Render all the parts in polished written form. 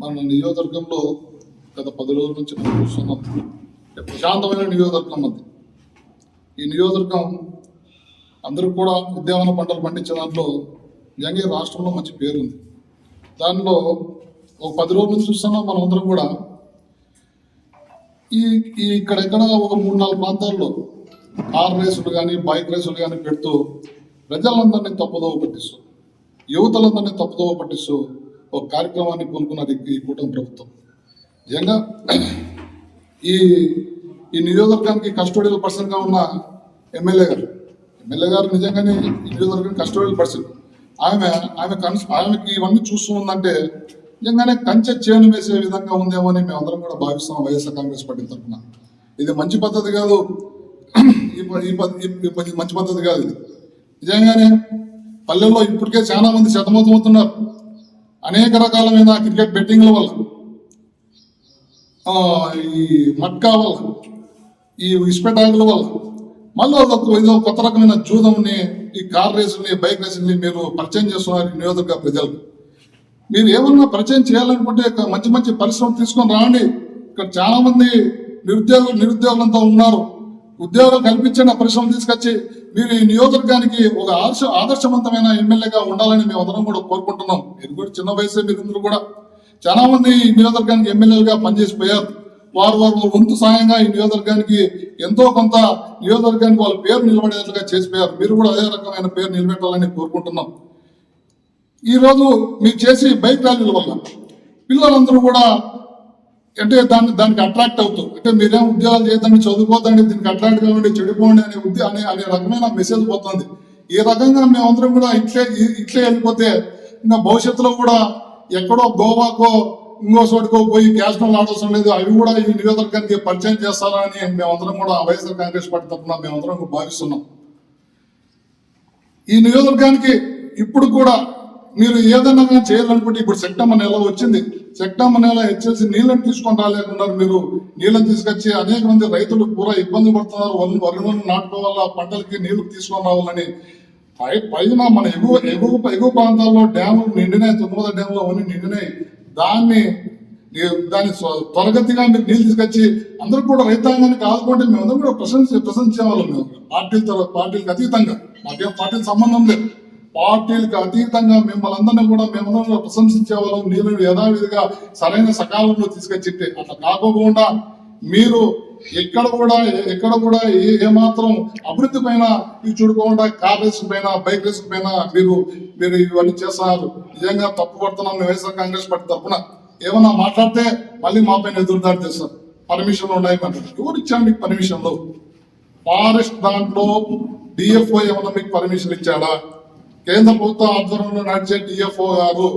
మన నియోజకవర్గంలో గత 10 రోజుల నుంచి మనం చూస్తున్నాం. ప్రశాంతమైన నియోజకవర్గం అది. ఈ నియోజకవర్గం అందరూ కూడా ఉద్యానవన పంటలు పండించే దాంట్లో నిజంగా రాష్ట్రంలో మంచి పేరుంది. దానిలో ఒక 10 రోజుల నుంచి చూస్తున్నాం మనం అందరం కూడా. ఇక్కడెక్కడ ఒక 3-4 ప్రాంతాల్లో కార్ రేసులు కానీ బైక్ రేసులు కానీ పెడుతూ ప్రజలందరినీ తప్పుదోవ పట్టిస్తూ యువతలందరినీ తప్పుదోవ పట్టిస్తూ ఒక కార్యక్రమాన్ని కొనుక్కున్నది ఈ కూటమి ప్రభుత్వం. నిజంగా ఈ నియోజకవర్గానికి కస్టోడియల్ పర్సన్గా ఉన్న ఎమ్మెల్యే గారు నిజంగానే ఈ నియోజకవర్గానికి కస్టోడియల్ పర్సన్. ఆమెకి ఇవన్నీ చూస్తూ ఉందంటే నిజంగానే కంచె చేను వేసే విధంగా ఉందేమో అని మేమందరం కూడా భావిస్తున్నాం. వైఎస్ఆర్ కాంగ్రెస్ పార్టీ తరఫున ఇది మంచి పద్ధతి కాదు. ఈ మంచి పద్ధతి కాదు ఇది. నిజంగానే పల్లెల్లో ఇప్పటికే చాలా మంది శతమతమవుతున్నారు. అనేక రకాలమైన క్రికెట్ బెట్టింగ్ల వల్ల, ఈ మట్కా వల్ల, ఈ ఇస్పెటాకుల వల్ల మళ్ళీ ఏదో కొత్త రకమైన జూదంని, ఈ కార్ రేసుల్ని బైక్ రేసుల్ని మీరు పరిచయం చేస్తున్నారు ఈ నియోజకవర్గ ప్రజలకు. మీరు ఏమన్నా పరిచయం చేయాలనుకుంటే మంచి మంచి పరిశ్రమ తీసుకొని రాండి. ఇక్కడ చాలా మంది నిరుద్యోగులంతా ఉన్నారు. ఉద్యోగాలు కల్పించిన పరిశ్రమ తీసుకొచ్చి మీరు ఈ నియోజకవర్గానికి ఒక ఆదర్శవంతమైన ఎమ్మెల్యేగా ఉండాలని మేము అందరం కూడా కోరుకుంటున్నాం. మీరు కూడా చిన్న వయసే మీరందరూ కూడా చాలా మంది ఈ నియోజకవర్గానికి ఎమ్మెల్యేలుగా పనిచేసిపోయారు. వారు వంతు సాయంగా ఈ నియోజకవర్గానికి ఎంతో కొంత నియోజకవర్గానికి వాళ్ళ పేరు నిలబడేట్లుగా చేసిపోయారు. మీరు కూడా అదే రకమైన పేరు నిలబెట్టాలని కోరుకుంటున్నాం. ఈరోజు మీరు చేసి బైక్ ర్యాలీల వల్ల పిల్లలందరూ కూడా అంటే దానికి అట్రాక్ట్ అవుతాం. అంటే మీరేం ఉద్యోగాలు చేయదండి, చదువుకోదండి, దీనికి అట్రాక్ట్ కావండి, చెడిపోండి అనే రకమైన మెసేజ్ పోతుంది. ఈ రకంగా మేమందరం కూడా ఇట్లే వెళ్ళిపోతే ఇంకా భవిష్యత్తులో కూడా ఎక్కడో గోవాకో ఇంకో చోటుకో పోయి క్యాస్ట్రల్ ఆడవసరం లేదు. అవి కూడా ఈ నియోజకవర్గానికి పరిచయం చేస్తారని మేమందరం కూడా వైఎస్ఆర్ కాంగ్రెస్ పార్టీ తరఫున మేమందరం భావిస్తున్నాం. ఈ నియోజకవర్గానికి ఇప్పుడు కూడా మీరు ఏదైనా చేయాలనుకుంటే ఇప్పుడు సెప్టెంబర్ నెల వచ్చింది. సెప్టెంబర్ నెల హెచ్ఎల్సి నీళ్ళని తీసుకొని రాలేకున్నారు. మీరు నీళ్ళని తీసుకొచ్చి అనేక మంది రైతులు పూరా ఇబ్బంది పడుతున్నారు. వరి నాటుకోవాలా, పంటలకి నీళ్లు తీసుకొని రావాలని. పైన మన ఎగువ ప్రాంతాల్లో డ్యాములు నిండినాయి, తుంగభద్ర డ్యాములో అన్ని నిండినాయి. దాన్ని త్వరగతిగా మీరు నీళ్ళు తీసుకొచ్చి అందరూ కూడా రైతాంగానికి ఆదుకుంటే మేమందరం కూడా ప్రశంసించేవాళ్ళం. మేము పార్టీలకు అతీతంగా, మాకేం పార్టీకి సంబంధం లేదు, పార్టీలకు అతీతంగా మిమ్మల్ని అందరినీ కూడా మేమందరం ప్రశంసించే వాళ్ళం. నీళ్ళు యథావిధిగా సరైన సకాలంలో తీసుకొచ్చిట్టే అట్లా కాకోకుండా మీరు ఎక్కడ కూడా ఏమాత్రం అభివృద్ధి పైన ఇది చూడుకోకుండా కార్ రేసు పైన బైక్ రేసు పైన మీరు ఇవన్నీ చేస్తున్నారు. నిజంగా తప్పు పడుతున్నాం. వైఎస్ఆర్ కాంగ్రెస్ పార్టీ తరఫున ఏమన్నా మాట్లాడితే మళ్ళీ మా పైన ఎదురుదాడి చేస్తారు. పర్మిషన్లు ఉన్నాయి అంటారు. ఎవరు ఇచ్చారు మీకు పర్మిషన్లు? ఫారెస్ట్ దాంట్లో డిఎఫ్ఓ ఏమన్నా మీకు పర్మిషన్ ఇచ్చాడా? కేంద్ర ప్రభుత్వ ఆధ్వర్యంలో నడిచే డిఎఫ్ఓ గారు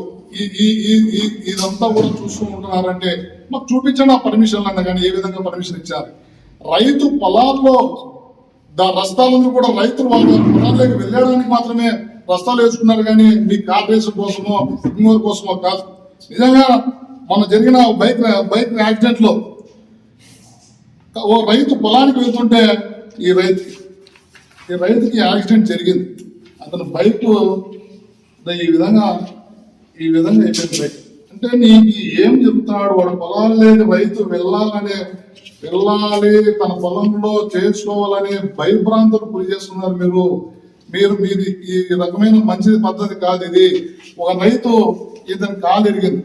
ఇదంతా కూడా చూస్తూ ఉంటున్నారంటే మాకు చూపించండి ఆ పర్మిషన్లు అన్న. కానీ ఏ విధంగా పర్మిషన్ ఇచ్చారు? రైతు పొలాల్లో రస్తాలను కూడా రైతులు వాళ్ళ పొలాల్లోకి వెళ్ళడానికి మాత్రమే రస్తాలు వేసుకున్నారు. కానీ మీ కార్పొరేషన్ కోసమో ఇంకోరి కోసమో కాదు. నిజంగా మన జరిగిన బైక్ యాక్సిడెంట్ లో ఓ రైతు పొలానికి వెళ్తుంటే ఈ రైతుకి యాక్సిడెంట్ జరిగింది. అతను బైక్ ఈ విధంగా అయిపోయింది బైక్. అంటే నీకు ఏం చెప్తున్నాడు? వాడు పొలాలు లేని రైతు వెళ్ళాలి, తన పొలంలో చేసుకోవాలని భయభ్రాంతులు గురి చేస్తున్నారు. మీరు ఈ రకమైన మంచి పద్ధతి కాదు ఇది. ఒక రైతు ఇతని కాలు ఎరిగింది.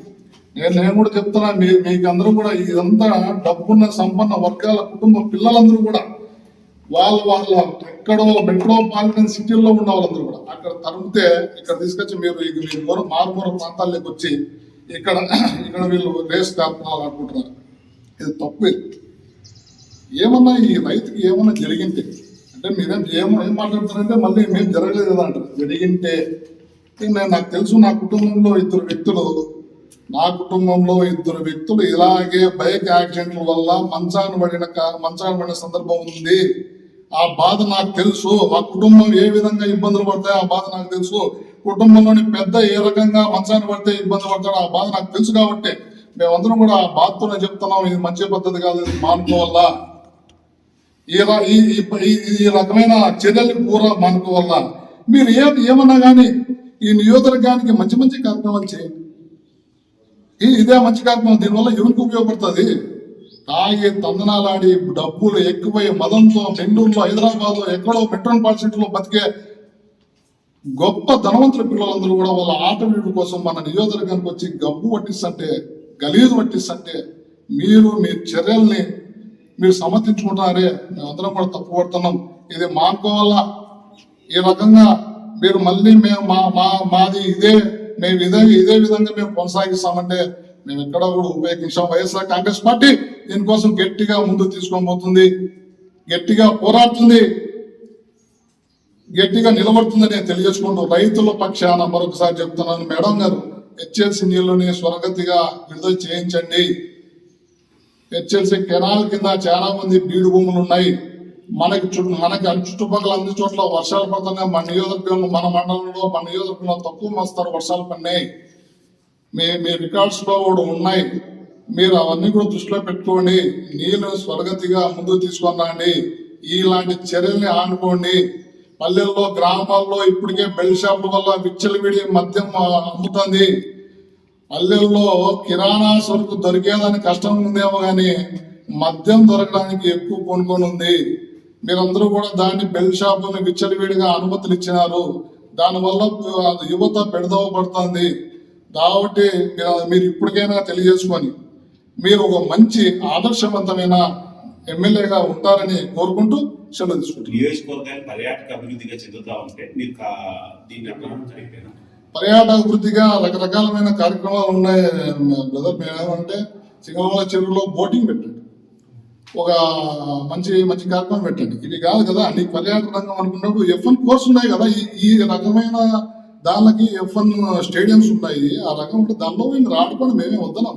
నేను కూడా చెప్తున్నా, మీకు అందరూ కూడా ఇదంతా డబ్బున్న సంపన్న వర్గాల కుటుంబ పిల్లలందరూ కూడా వాళ్ళ ఎక్కడో మెట్రోపాలిటన్ సిటీల్లో ఉన్న వాళ్ళందరూ కూడా అక్కడ తరిమితే ఇక్కడ తీసుకొచ్చి మీరు మారుమూల ప్రాంతాల్లోకి వచ్చి ఇక్కడ వీళ్ళు రేస్ కాపాడాలనుకుంటున్నారు. ఇది తప్పు. ఏమన్నా ఈ రైతుకి ఏమన్నా జరిగింటే అంటే మీరేం ఏం మాట్లాడుతున్నారంటే మళ్ళీ మేము జరగలేదు కదా అంటారు. జరిగింటే నాకు తెలుసు, నా కుటుంబంలో ఇద్దరు వ్యక్తులు ఇలాగే బైక్ యాక్సిడెంట్ల వల్ల మంచాన్ని పడిన సందర్భం ఉంది. ఆ బాధ నాకు తెలుసు. ఆ కుటుంబం ఏ విధంగా ఇబ్బందులు పడతాయో ఆ బాధ నాకు తెలుసు. కుటుంబంలోని పెద్ద ఏ రకంగా మంచాన్ని పడితే ఇబ్బంది పడతాడో ఆ బాధ నాకు తెలుసు. కాబట్టి మేమందరం కూడా ఆ బాధతోనే చెప్తున్నాం. ఇది మంచి పద్ధతి కాదు, ఇది మానుకోవాలా. ఈ రకమైన చర్యలు పూరా మానుకోవాలా. మీరు ఏమన్నా కానీ ఈ నియోజకవర్గానికి మంచి కార్యక్రమాలు చేయండి. ఇదే మంచి కార్యక్రమం. దీనివల్ల ఎవరికి ఉపయోగపడుతుంది? తాగి తందనాలాడి డబ్బులు ఎక్కువై మదంతో బెంగళూరులో, హైదరాబాద్లో, ఎక్కడో మెట్రోపాలిటన్ సిటీలో బతికే గొప్ప ధనవంతుల పిల్లలందరూ కూడా వాళ్ళ ఆట వీడి కోసం మన నియోజకవర్గానికి వచ్చి గబ్బు పట్టిస్తుంటే, గలీజు పట్టిస్తుంటే మీరు మీ చర్యల్ని మీరు సమర్థించుకుంటారే, మేమందరం కూడా తప్పు పడుతున్నాం. ఇది మానుకోవాలా. ఈ రకంగా మీరు మళ్ళీ మేము మాది ఇదే, మేము ఇదే విధంగా మేము కొనసాగిస్తామంటే మేము ఎక్కడ కూడా ఉపయోగించాం. వైఎస్ఆర్ కాంగ్రెస్ పార్టీ దీనికోసం గట్టిగా ముందుకు తీసుకొని పోతుంది, గట్టిగా పోరాడుతుంది, గట్టిగా నిలబడుతుందని నేను తెలియజేసుకుంటూ రైతుల పక్షాన మరొకసారి చెప్తున్నాను, మేడం గారు హెచ్ఎల్సి నీళ్లని స్వరగతిగా విడుదల చేయించండి. హెచ్ఎల్సి కెనాల్ కింద చాలా మంది బీడు భూములు ఉన్నాయి. మనకి చుట్టుపక్కల అన్ని చోట్ల వర్షాలు పడుతున్నాయి. మన నియోజకవర్గంలో, మన మండలంలో, మన నియోజకవర్గంలో తక్కువ మోస్తారు వర్షాలు పడినాయి. మీ రికార్డ్స్ లో కూడా ఉన్నాయి. మీరు అవన్నీ కూడా దృష్టిలో పెట్టుకోండి. నీళ్లు స్వరగతిగా ముందుకు తీసుకొని రండి. ఇలాంటి చర్యల్ని ఆనుకోండి. పల్లెల్లో, గ్రామాల్లో ఇప్పటికే బెల్ షాపుల వల్ల విచ్చలవిడి మద్యం అమ్ముతుంది. పల్లెల్లో కిరాణా సరుకు దొరికేదానికి కష్టం ఉందేమో కానీ మద్యం దొరకడానికి ఎక్కువ కొనుక్కొని ఉంది. మీరందరూ కూడా దాన్ని బెల్ షాపుని విచ్చలవిడిగా అనుమతులు ఇచ్చినారు. దానివల్ల యువత బెడదవ పడుతుంది. కాబట్టి మీరు ఇప్పటికైనా తెలియజేసుకొని మీరు ఒక మంచి ఆదర్శవంతమైన ఎమ్మెల్యేగా ఉంటారని కోరుకుంటూ సెలవు తీసుకుంటారు. నియోజకవర్గాన్ని పర్యాటక అభివృద్ధిగా చెందుతా ఉంటే మీరు దీన్ని పర్యాటక అభివృద్ధిగా రకరకాలమైన కార్యక్రమాలు ఉన్నాయి బ్రదర్. మేమేమంటే సింగళమల చెరువులో బోటింగ్ పెట్టండి, ఒక మంచి కార్యక్రమం పెట్టండి. ఇది కాదు కదా అన్ని పర్యాటక రంగం అనుకున్నప్పుడు F1 కోర్స్ ఉన్నాయి కదా. ఈ రకమైన దానికి F1 స్టేడియంస్ ఉన్నాయి. ఆ రకం ఉంటే దానిలో మేము ఆడుకొని మేమే వద్దన్నాం.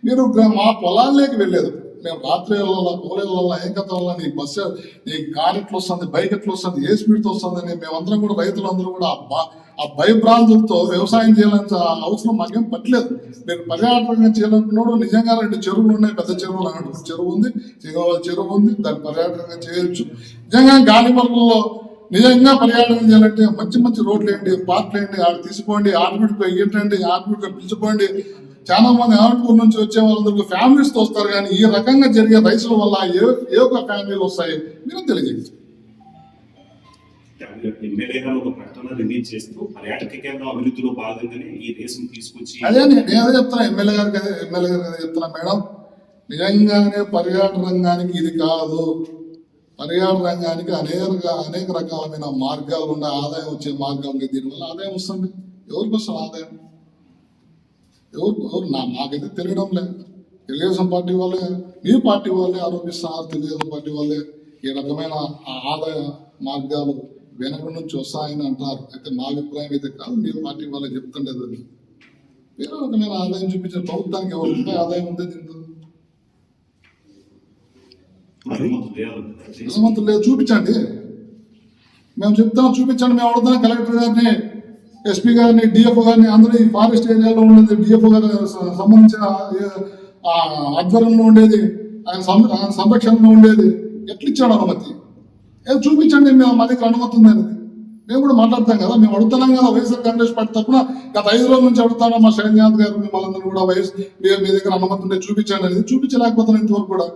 మీరు మా పొలాల్లోకి వెళ్ళలేదు. మేము రాత్రి పోలేళ్ళ ఏం కథ వల్ల నీ బస్సు, నీ కార్ ఎట్లా వస్తుంది, బైక్ ఎట్లా వస్తుంది, ఏ స్పీడ్తో వస్తుందని మేమందరం కూడా, రైతులందరూ కూడా ఆ భయభ్రాంతులతో వ్యవసాయం చేయాలని అవసరం మాకేం పట్టలేదు. మీరు పర్యాటకంగా చేయాలనుకున్నాడు. నిజంగా 2 చెరువులు ఉన్నాయి, పెద్ద చెరువులు. అన్నట్టు చెరువు ఉంది, చెరువు ఉంది, దాన్ని పర్యాటకంగా చేయొచ్చు. నిజంగా గాలిమర్గంలో నిజంగా పర్యాటకం చేయాలంటే మంచి రోడ్లు ఏంటి, పార్కులు ఏంటి, ఆడ తీసుకోండి, ఆటోమేటిక్గా ఏంటండి, ఆటోమేటిక్గా పిలుచుకోండి. చాలా మంది అనంతపూర్ నుంచి వచ్చే వాళ్ళందరూ ఫ్యామిలీస్ తో వస్తారు. కానీ ఈ రకంగా జరిగే రైతుల వల్ల ఏ ఒక్క ఫ్యామిలీలు వస్తాయి మీరు తెలియజేయండి. ఎమ్మెల్యే గారు ఒక ప్రకటన రిలీజ్ చేస్తూ పర్యాటక కేంద్రం అభివృద్ధిలో భాగంగానే ఈ రేసును తీసుకొచ్చి అదే నేను చెప్తున్నా, ఎమ్మెల్యే గారు చెప్తున్నా మేడం, నిజంగానే పర్యాటక రంగానికి ఇది కాదు. పర్యాటక రంగానికి అనేక రకాలమైన మార్గాలు ఉన్నాయి, ఆదాయం వచ్చే మార్గాలు. దీనివల్ల ఆదాయం వస్తుంది. ఎవరికి వస్తుంది ఆదాయం? ఎవరు నాకైతే తెలియడం లేదు. తెలుగుదేశం పార్టీ వాళ్ళే, మీ పార్టీ వాళ్ళే ఆరోపిస్తున్నారు. తెలుగుదేశం పార్టీ వాళ్ళే ఈ రకమైన ఆదాయ మార్గాలు వెనక నుంచి వస్తాయని అంటారు. అయితే మా అభిప్రాయం అయితే కాదు, మీ పార్టీ వాళ్ళే చెప్తుండేది. అది వేరే రకమైన ఆదాయం చూపించిన ప్రభుత్వానికి ఎవరు ఉంటాయి? ఆదాయం ఉంటే దీంతో నిజమంతులు లేదు. చూపించండి, మేము చెప్తాం, చూపించండి. మేము అడుగుతున్నాం కలెక్టర్ గారిని, ఎస్పీ గారిని, డిఎఫ్ఓ గారిని. అందరూ ఈ ఫారెస్ట్ ఏరియాలో ఉండేది డిఎఫ్ఓ గారి సంబంధించిన ఆధ్వర్యంలో ఉండేది, ఆయన సంరక్షణలో ఉండేది. ఎట్లా ఇచ్చాడు అనుమతి? ఏం చూపించండి, మేము మా దగ్గర అనుమతి ఉంది అనేది. మేము కూడా మాట్లాడతాం కదా, మేము అడుగుతున్నాం కదా. వైఎస్ఆర్ కాంగ్రెస్ పార్టీ తరఫున గత 5 రోజుల నుంచి అడుగుతాను. మా శరణ్యాద్ గారు మిమ్మల్ని కూడా మీ దగ్గర అనుమతి ఉంటే చూపించండి అనేది. చూపించలేకపోతున్నాం ఇంతవరకు కూడా.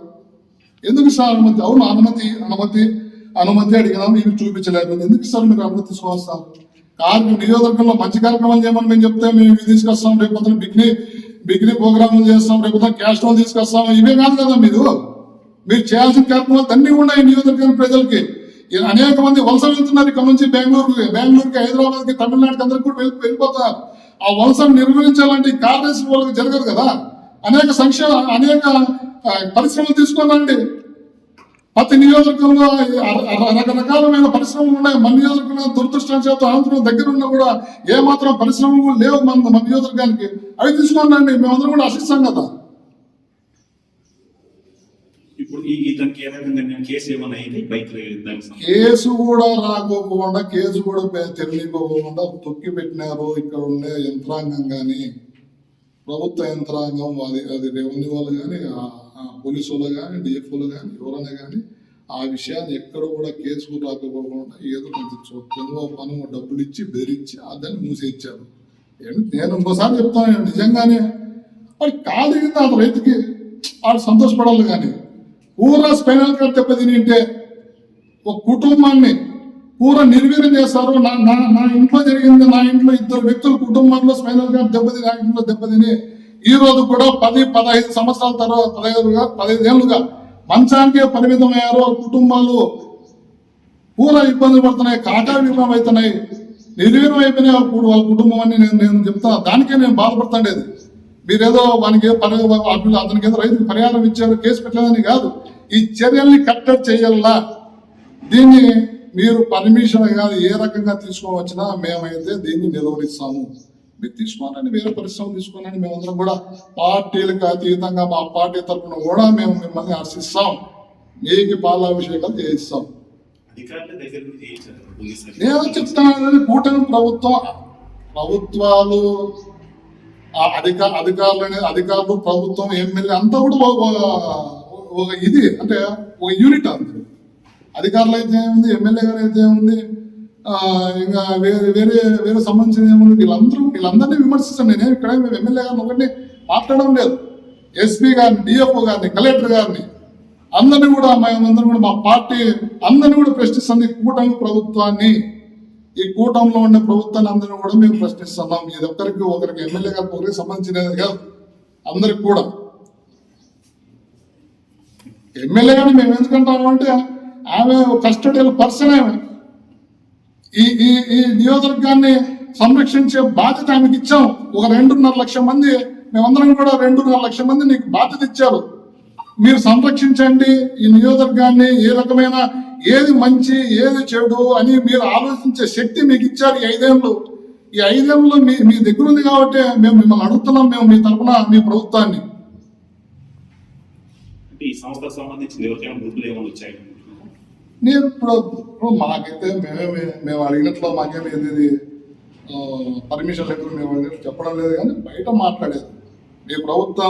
ఎందుకు ఇస్తారు అనుమతి? అవును, అనుమతి అడిగినా మీరు చూపించలేకపోతే ఎందుకు ఇస్తారు? మీరు అనుమతి తీసుకోవస్తారు. నియోజకవర్గంలో మంచి కార్యక్రమాలు చేయమని మేము చెప్తే మేము ఇవి తీసుకొస్తాం, రేపు బిగ్నీ ప్రోగ్రాములు చేస్తాం, రేపు క్యాష్ లో తీసుకొస్తాం. ఇవే కాదు కదా మీరు చేయాల్సిన కార్యక్రమాలు అన్నీ ఉన్నాయి. నియోజకవర్గం ప్రజలకి అనేక మంది వలస వెళ్తున్నారు. ఇక్కడ నుంచి బెంగళూరుకి, హైదరాబాద్కి, తమిళనాడుకి అందరికి కూడా వెళ్ళిపోతారు. ఆ వలసను నిర్వహించాలంటే కార్యదర్శి వాళ్ళకి జరగదు కదా. అనేక పరిశ్రమలు తీసుకోవాలండి. ప్రతి నియోజకవర్గంలో రకరకాలమైన పరిశ్రమలు ఉన్నాయి. మన నియోజకవర్గంలో దురదృష్టం చేత ఆంధ్ర దగ్గర ఉన్నా కూడా ఏమాత్రం పరిశ్రమలు లేవు మన నియోజకవర్గానికి. అవి తీసుకోండి, మేమందరం కూడా ఆశిస్తాం కదా. కేసు కూడా రాకోకుండా, కేసు కూడా తెలియకోకుండా తొక్కి పెట్టినారు ఇక్కడ ఉండే యంత్రాంగం కానీ, ప్రభుత్వ యంత్రాంగం, అది రెవెన్యూ వాళ్ళు కానీ, పోలీసు వాళ్ళు కానీ, డిఎఫ్ఓలు కానీ, ఎవరైనా కానీ ఆ విషయాన్ని ఎక్కడ కూడా కేసు రాకపోకుండా ఏదో కొంచెం పను డబ్బులు ఇచ్చి బెదిరించి దాన్ని మూసేయించారు. నేను ఇంకోసారి చెప్తాను, నిజంగానే మరి కాదు కింద ఆ రైతుకి వాడు సంతోషపడాలి. కానీ పూరా స్పైనల్ కార్డ్ దెబ్బతిని ఉంటే ఒక కుటుంబాన్ని పూరా నిర్వీర్యం చేస్తారు. నా నా నా ఇంట్లో జరిగింది, నా ఇంట్లో 2 వ్యక్తుల కుటుంబంలో స్పైనల్ కార్డ్ దెబ్బతిని యాక్సిడెంట్లో దెబ్బతిని ఈ రోజు కూడా 10-15 సంవత్సరాల తర్వాత 15 ఏళ్ళుగా మంచానికే పరిమితం అయ్యారు. వాళ్ళ కుటుంబాలు పూరా ఇబ్బంది పడుతున్నాయి, కాకావికలం అవుతున్నాయి, నిర్వీర్యం అయిపోయినాయి వాళ్ళ కుటుంబం అని నేను చెప్తాను. దానికే నేను బాధపడుతుండేది. మీరేదో వానికి అతనికి ఏదో రైతుకు పరిహారం ఇచ్చారు, కేసు పెట్టలేదని కాదు. ఈ చర్యల్ని కట్టడి చేయాలా. దీన్ని మీరు పర్మిషన్ కాదు ఏ రకంగా తీసుకోవచ్చినా మేమైతే దీన్ని నిలువరిస్తాము. మీరు తీసుకోవాలని వేరే పరిశ్రమ తీసుకోవాలని మేమందరం కూడా పార్టీలకు అతీతంగా మా పార్టీ తరఫున కూడా మేము మిమ్మల్ని హర్షిస్తాం. మీకు పాలాభిషేకాలు చేయిస్తాం. అధికారుల దగ్గర నుంచి చేయించారు పోలీసులు. నేను చెప్తాను, కూటమి ప్రభుత్వాలు అధికారులు ప్రభుత్వం ఎమ్మెల్యే అంతా కూడా ఒక ఇది అంటే ఒక యూనిట్ అంతే. అధికారులు అయితే ఏముంది, ఎమ్మెల్యే గారు అయితే ఏముంది, ఇంకా వేరే సంబంధించిన ఏముంది, వీళ్ళందరినీ విమర్శిస్తాను. నేను ఇక్కడ మేము ఎమ్మెల్యే గారిని ఒకటి మాట్లాడడం లేదు. ఎస్పీ గారిని, డిఎఫ్ఓ గారిని, కలెక్టర్ గారిని అందరినీ కూడా మేమందరం కూడా మా పార్టీ అందరినీ కూడా ప్రశ్నిస్తుంది. కూటమి ప్రభుత్వాన్ని, ఈ కూటమిలో ఉండే ప్రభుత్వాన్ని అందరినీ కూడా మేము ప్రశ్నిస్తున్నాం. ఇది ఒకరికి ఎమ్మెల్యే గారికి ఒకరికి సంబంధించినది కాదు, అందరికి కూడా. ఎమ్మెల్యే గారిని మేము ఎందుకంటాము అంటే ఆమె కస్టడియల్ పర్సన్. ఆమె ఈ నియోజకవర్గాన్ని సంరక్షించే బాధ్యత ఆమెకి ఇచ్చాం. ఒక 2.5 లక్షల మంది మేమందరం కూడా 2.5 లక్షల మంది నీకు బాధ్యత ఇచ్చారు. మీరు సంరక్షించండి ఈ నియోజకవర్గాన్ని, ఏ రకమైన ఏది మంచి ఏది చెడు అని మీరు ఆలోచించే శక్తి మీకు ఇచ్చారు ఈ 5 ఏళ్ళు. ఈ 5 ఏళ్ళలో మీ దగ్గర ఉంది కాబట్టి మేము మిమ్మల్ని అడుగుతున్నాం, మేము మీ తరఫున మీ ప్రభుత్వాన్ని. ఈ సంస్థకు సంబంధించిన ఎవరికైనా ముందులు ఏమైనా వచ్చాయి? నేను ఇప్పుడు మాకైతే మేము అడిగినట్లు మాకేమి ఏది పర్మిషన్ లెటర్ మేము అడిగినట్లు చెప్పడం లేదు. కానీ బయట మాట్లాడేది మీ ప్రభుత్వం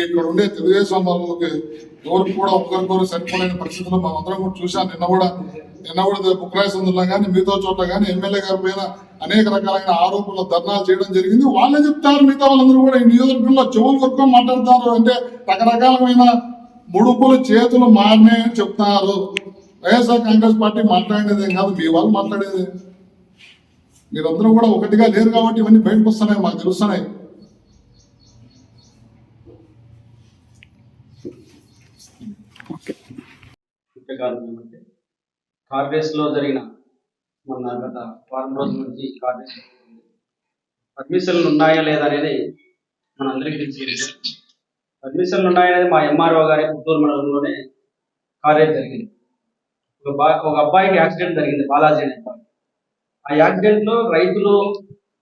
ఇక్కడ ఉండే తెలుగుదేశం వాళ్ళకి ఎవరికి కూడా ఒకరికొకరు సరిపోలేని పరిస్థితుల్లో మేమందరం కూడా చూసాను. నిన్న కూడా బుక్రాయి సందులో కానీ మిగతా చోట్ల కానీ ఎమ్మెల్యే గారి పైన అనేక రకాలైన ఆరోపణలు ధర్నాలు చేయడం జరిగింది. వాళ్ళే చెప్తారు, మిగతా వాళ్ళందరూ కూడా ఈ నియోజకవర్గంలో చెవులు కొట్టుకొని మాట్లాడతారు. అంటే రకరకాలమైన ముడుపులు చేతులు మారినాయని చెప్తున్నారు. వైఎస్ఆర్ కాంగ్రెస్ పార్టీ మాట్లాడేదేం కాదు, మీ వాళ్ళు మాట్లాడేది. మీరందరూ కూడా ఒకటిగా లేరు కాబట్టి ఇవన్నీ బయటకు వస్తున్నాయి, మాకు తెలుస్తున్నాయి. కాంగ్రెస్ లో జరిగిన మొన్న గత వారం రోజుల నుంచి కాంగ్రెస్ పర్మిషన్లు ఉన్నాయా లేదా అనేది మనందరికీ తెలిసి పర్మిషన్లు ఉన్నాయనేది మా ఎంఆర్ఓ గారి పుత్తూరు మండలంలోనే కాలేజ్ జరిగింది. ఒక అబ్బాయికి యాక్సిడెంట్ జరిగింది, బాలాజీ అనే అబ్బాయి. ఆ యాక్సిడెంట్ లో రైతులు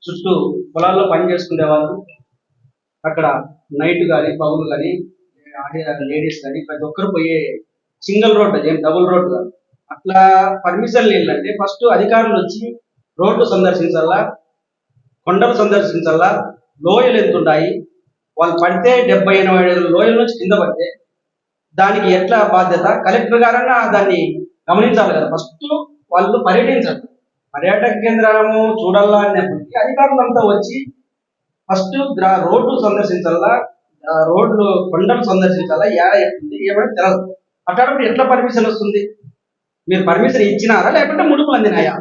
చుట్టూ పొలాల్లో పని చేసుకునే వాళ్ళు అక్కడ నైట్ కానీ పగులు కానీ లేడీస్ కానీ ప్రతి ఒక్కరు పోయే సింగిల్ రోడ్, అదేం డబుల్ రోడ్ కాదు. అట్లా పర్మిషన్లు ఏంటంటే ఫస్ట్ అధికారులు వచ్చి రోడ్లు సందర్శించాలా, కొండలు సందర్శించాలా, లోయలు ఎంతున్నాయి, వాళ్ళు పడితే 70-80 లోయల నుంచి కింద పడితే దానికి ఎట్లా బాధ్యత, కలెక్టర్ గారన్నా దాన్ని గమనించాలి కదా. ఫస్ట్ వాళ్ళు పర్యటించాలి, పర్యాటక కేంద్రాలను చూడాలా అనేప్పటికీ అధికారులంతా వచ్చి ఫస్ట్ రోడ్లు సందర్శించాలా, రోడ్లు కొండలు సందర్శించాలా, ఏమైనా తెలదు. అట్లాంటప్పుడు ఎట్లా పర్మిషన్ వస్తుంది? మీరు పర్మిషన్ ఇచ్చినారా లేకపోతే ముడుపు అందినాయా?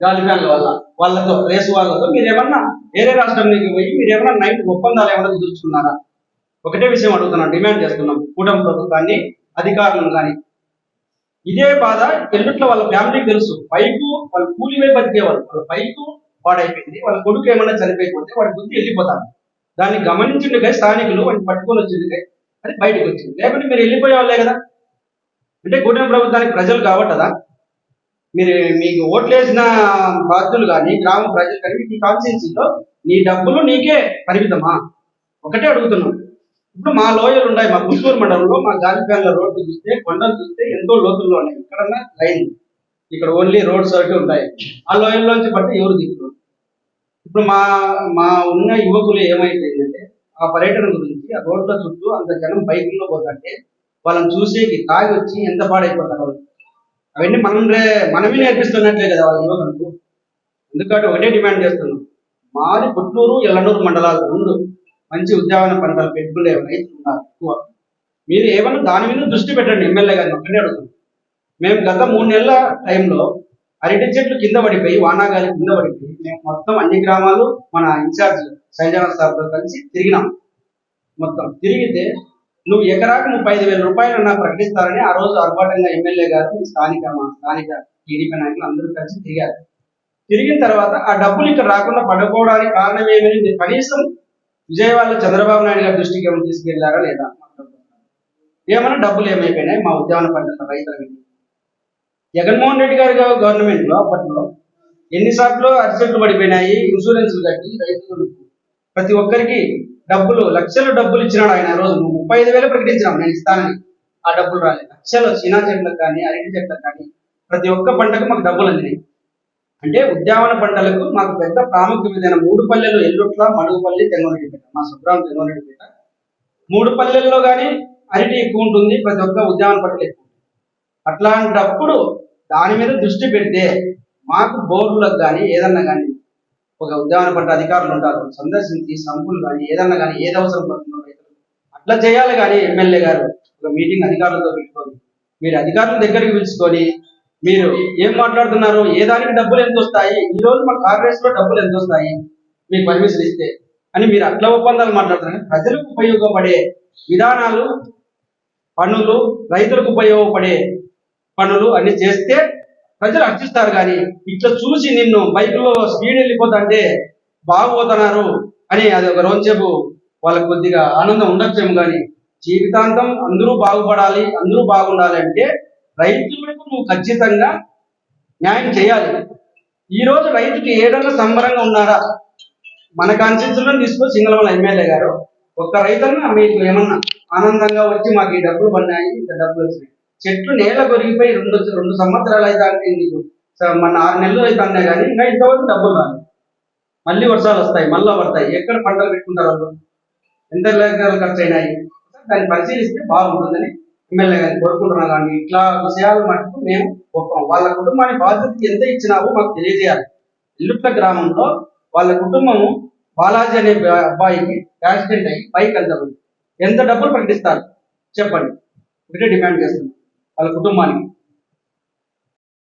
గాలి ఫ్యాన్ల వల్ల వాళ్ళతో రేసు వాళ్ళతో మీరేమన్నా వేరే రాష్ట్రానికి పోయి మీరేమన్నా నైట్ ఒప్పందాలు ఏమన్నా కుదుర్చుకున్నారా? ఒకటే విషయం అడుగుతున్నాం, డిమాండ్ చేస్తున్నాం కూటమి ప్రభుత్వాన్ని, అధికారులను కానీ. ఇదే బాధ ఎల్లుట్లో వాళ్ళ ఫ్యామిలీకి తెలుసు. పైకు వాళ్ళు కూలివే బతికేవాళ్ళు, వాళ్ళ పైకు పాడైపోయింది, వాళ్ళ కొడుకు ఏమన్నా చనిపోయిపోతే వాడి గుర్తు వెళ్ళిపోతారు. దాన్ని గమనించిండుగా స్థానికులు వాడిని పట్టుకొని వచ్చిండుగా అది బయటకు వచ్చింది. లేకపోతే మీరు వెళ్ళిపోయే వాళ్ళే కదా. అంటే కూటమి ప్రభుత్వానికి ప్రజలు కావట్టదా? మీకు ఓట్లేసిన బాధ్యులు కానీ గ్రామ ప్రజలు కానీ ఈ కాన్స్టిట్యున్సీలో నీ డబ్బులు నీకే పరిమితమా? ఒకటే అడుగుతున్నాం. ఇప్పుడు మా లోయలు ఉన్నాయి, మా పుత్తూరు మండలంలో మా గాలిప్యాన్ల రోడ్డు చూస్తే, కొండలు చూస్తే ఎంతో లోతుల్లో ఉన్నాయి. ఇక్కడన్నా లైన్, ఇక్కడ ఓన్లీ రోడ్స్ ఒకటి ఉంటాయి. ఆ లోయల్లోంచి పడితే ఎవరు దిగుతారు? ఇప్పుడు మా ఉన్న యువకులు ఏమైపోయిందంటే ఆ పర్యటన గురించి ఆ రోడ్ల చుట్టూ అంత జనం బైకుల్లో పోతుంటే వాళ్ళని చూసేకి తాగి వచ్చి ఎంత పాడైపోతారు వాళ్ళు. అవన్నీ మనమే నేర్పిస్తున్నట్లే కదా వాళ్ళ యువకులకు. ఎందుకంటే ఒకటే డిమాండ్ చేస్తున్నాం, మాది పుత్తూరు ఎల్లనూరు మండలాలు 2. మా మంచి ఉద్యాన పంటలు పెట్టుకునే రైతులు ఉన్నారు ఎక్కువ. మీరు ఏమన్నా దాని మీద దృష్టి పెట్టండి. ఎమ్మెల్యే గారిని ఒక్కటే అడుగుతుంది. మేము గత 3 నెలల టైంలో అరటి చెట్లు కింద పడిపోయి, వానాగాలి కింద పడిపోయి, మేము మొత్తం అన్ని గ్రామాలు మన ఇన్ఛార్జ్ శైలజానాథ్ సార్తో కలిసి తిరిగినాం. మొత్తం తిరిగితే నువ్వు ఎకరాకు 35,000 రూపాయలు ప్రకటిస్తారని ఆ రోజు ఆర్భాటంగా ఎమ్మెల్యే గారు మా స్థానిక టీడీపీ నాయకులు అందరూ కలిసి తిరిగారు. తిరిగిన తర్వాత ఆ డబ్బులు ఇక్కడ రాకుండా పడుకోవడానికి కారణం ఏమని కనీసం విజయవాడలో చంద్రబాబు నాయుడు గారి దృష్టికి ఏమైనా తీసుకెళ్లారా లేదా? ఏమన్నా డబ్బులు ఏమైపోయినాయి మా ఉద్యాన పంటల రైతులకి? జగన్మోహన్ రెడ్డి గారి గవర్నమెంట్ లో అప్పట్లో ఎన్నిసార్లు అరిచెట్లు పడిపోయినాయి, ఇన్సూరెన్స్లు కట్టి రైతులు ప్రతి ఒక్కరికి డబ్బులు లక్షల డబ్బులు ఇచ్చినాడు ఆయన. రోజు 35,000 ప్రకటించినాం నేను ఇస్తానని, ఆ డబ్బులు రాలేదు. లక్షలు చీనా చెట్లకు కానీ అరటి చెట్లకు కానీ ప్రతి ఒక్క పంటకు మాకు డబ్బులు అందినాయి. అంటే ఉద్యాన పంటలకు మాకు పెద్ద ప్రాముఖ్యమైన 3 పల్లెలు ఎల్లుట్ల, మడుగుపల్లి, తెంగరెడ్డిపేట, మా సుబ్రాం తెంగరెడ్డిపేట 3 పల్లెల్లో కానీ అరటి ఎక్కువ ఉంటుంది, ప్రతి ఒక్క ఉద్యాన పంటలు ఎక్కువ ఉంటుంది. అట్లాంటప్పుడు దాని మీద దృష్టి పెడితే మాకు బోర్డులకు కానీ ఏదన్నా కానీ ఒక ఉద్యాన పంట అధికారులు ఉంటారు, సందర్శించి సంపులు కానీ ఏదన్నా కానీ ఏది అవసరం పడుతుందో రైతులు అట్లా చేయాలి. కానీ ఎమ్మెల్యే గారు ఒక మీటింగ్ అధికారులతో పెట్టుకొని, మీరు అధికారుల దగ్గరికి పిలుచుకొని మీరు ఏం మాట్లాడుతున్నారు, ఏ దానికి డబ్బులు ఎంత వస్తాయి, ఈ రోజు మా కాంగ్రెస్ లో డబ్బులు ఎంత వస్తాయి మీకు పర్మిషన్ ఇస్తే అని మీరు అట్లా ఒప్పందాలు మాట్లాడుతున్నారు. ప్రజలకు ఉపయోగపడే విధానాలు, పనులు, రైతులకు ఉపయోగపడే పనులు అన్ని చేస్తే ప్రజలు హర్షిస్తారు. కానీ ఇట్లా చూసి నిన్ను బైక్లో స్పీడ్ వెళ్ళిపోతుంటే బాగుపోతున్నారు అని అది ఒక రోజుసేపు వాళ్ళకి కొద్దిగా ఆనందం ఉండొచ్చేమో, కానీ జీవితాంతం అందరూ బాగుపడాలి, అందరూ బాగుండాలి అంటే రైతులకు నువ్వు ఖచ్చితంగా న్యాయం చేయాలి. ఈ రోజు రైతుకి ఏదైనా సంబరంగా ఉన్నారా? మన కాన్స్టిట్యూన్సీలో తీసుకొని సింగళమల ఎమ్మెల్యే గారు ఒక్క రైతన్నా మీకు ఏమన్నా ఆనందంగా వచ్చి మాకు ఈ డబ్బులు పడినాయి, ఇంత డబ్బులు వచ్చినాయి, చెట్లు నేల కొరిగిపోయి 2 సంవత్సరాలు అయితే అంటే నీకు మన 6 నెలలు అయితే అన్నా కానీ ఇంకా ఇంతవరకు డబ్బులు రాలేదు. మళ్ళీ వర్షాలు వస్తాయి, మళ్ళా పడతాయి, ఎక్కడ పంటలు పెట్టుకుంటారు వాళ్ళు, ఎంత లక్షలు ఖర్చు అయినాయి, దాన్ని పరిశీలిస్తే బాగుంటుందని ఎమ్మెల్యే గారిని కోరుకుంటున్నాం. కానీ ఇట్లా విషయాలు మటుకు మేము వాళ్ళ కుటుంబానికి బాధ్యతకి ఎంత ఇచ్చినావో మాకు తెలియజేయాలి. ఇల్లుట్ల గ్రామంలో వాళ్ళ కుటుంబము బాలాజీ అనే అబ్బాయికి యాక్సిడెంట్ అయ్యి బైక్ ఎంత డబ్బులు ప్రకటిస్తారు చెప్పండి, ఒకటే డిమాండ్ చేస్తున్నాం వాళ్ళ కుటుంబానికి.